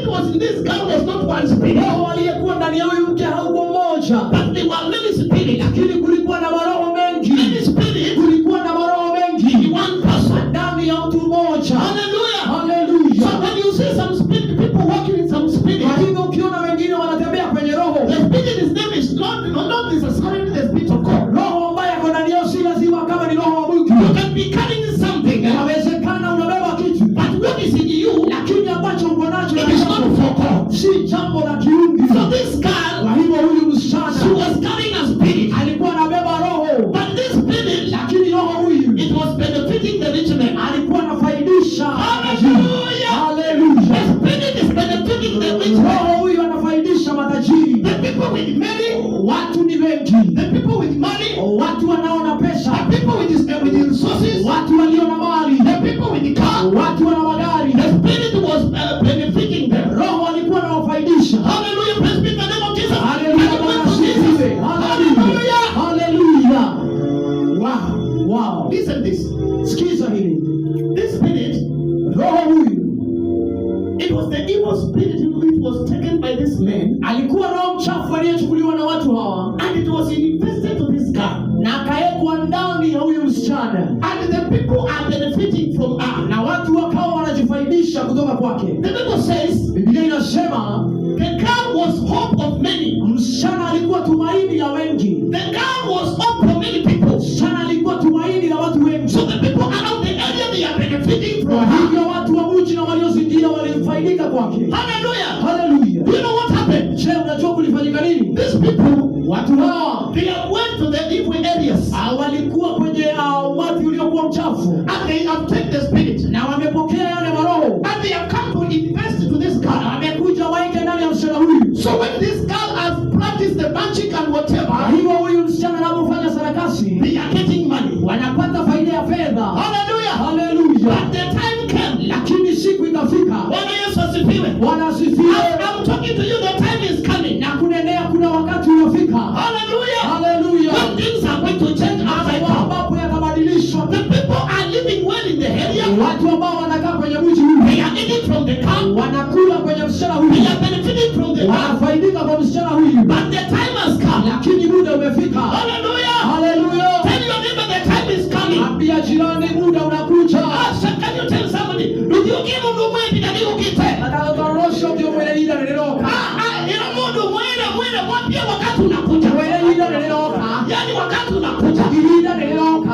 spirit was in this girl was not one spirit. Roho aliyekuwa ndani ya huyu mke haukuwa mmoja. But there were many spirits. Lakini kulikuwa na maroho mengi. Many spirits. Kulikuwa na maroho mengi. In one person. Ndani ya mtu mmoja. Hallelujah. Hallelujah. So when you see some spirit, people walking in some spirit. Kwa hivyo ukiona wengine wanatembea kwenye roho. The spirit his name is not necessarily the spirit of God. Roho ambaye ako ndani yao si lazima kama ni roho wa Mungu. You can be carrying something. Inawezekana unabeba kitu. But what is in you? Lakini ambacho uko nacho It is not for God. si jambo la kiungu. So this girl, Kwa hivyo huyu msichana she was carrying a spirit. alikuwa anabeba roho. But this spirit, Lakini roho huyu it was benefiting the rich man. alikuwa anafaidisha. Hallelujah. Hallelujah. The spirit is benefiting the rich man. Roho huyu anafaidisha matajiri. The people with money, Watu ni wengi. the people with money, Watu wanaona pesa. the people with resources, Watu walio na mali. the people with the car. Watu wana magari. The spirit was benefiting them. Roho alikuwa anawafaidisha. Hallelujah. Praise be the name of Jesus. Hallelujah. Bwana asifiwe. Hallelujah. Hallelujah. Wow. Wow. Listen this. Sikiza hili. This spirit, Roho huyu it was the evil spirit which was taken by this man, alikuwa roho mchafu aliyechukuliwa na watu hawa and it was invested to this guy. na akawekwa ndani ya huyu msichana, And the people are benefiting from her. na watu wakawa wanajifaidisha kutoka kwake. The Bible says Biblia inasema the girl was hope of many. msichana alikuwa tumaini la wengi. The girl was hope for many people. Msichana alikuwa tumaini la watu wengi. So the people around the area, they are benefiting from Kwa her. hivyo watu wa mji na waliozingira walifaidika kwake. Hallelujah. Hallelujah. Do you know what happened? Je, unajua kulifanyika nini? These people, Watu hawa they have went to the evil areas, walikuwa kwenye watu uliokuwa mchafu and they have taken the spirit, na wamepokea yale maroho and they have come to invest to this na girl. wamekuja waike ndani ya msichana huyu. So when this girl has practiced the magic and Kwa whatever, hivyo huyu msichana anapofanya sarakasi they are getting money. wanapata faida ya fedha. Hallelujah. Hallelujah. But the time came. Lakini siku ikafika. Bwana Yesu asifiwe. Bwana asifiwe. I'm talking to you, the time is coming. Na kunenea kuna wakati unafika. Hallelujah. Hallelujah. When things are going to change upside down. Ambapo yatabadilishwa. The people are living well in the area. Watu ambao wanakaa kwenye mji huu They are eating from the camp. wanakula kwenye msichana huyu. They are benefiting from the camp. Wanafaidika kwa msichana huyu. But the time has come. Lakini muda umefika. Hallelujah. Hallelujah. Tell your neighbor the time is coming. Ambia jirani muda unakuja. So can you tell somebody? Do you give them the way that you get? Atakarosho kio mwele ida niliroka. Ina mundu mwele wapia wakati unakuja. Mwele ida niliroka. Yani wakati unakuja. Ida niliroka.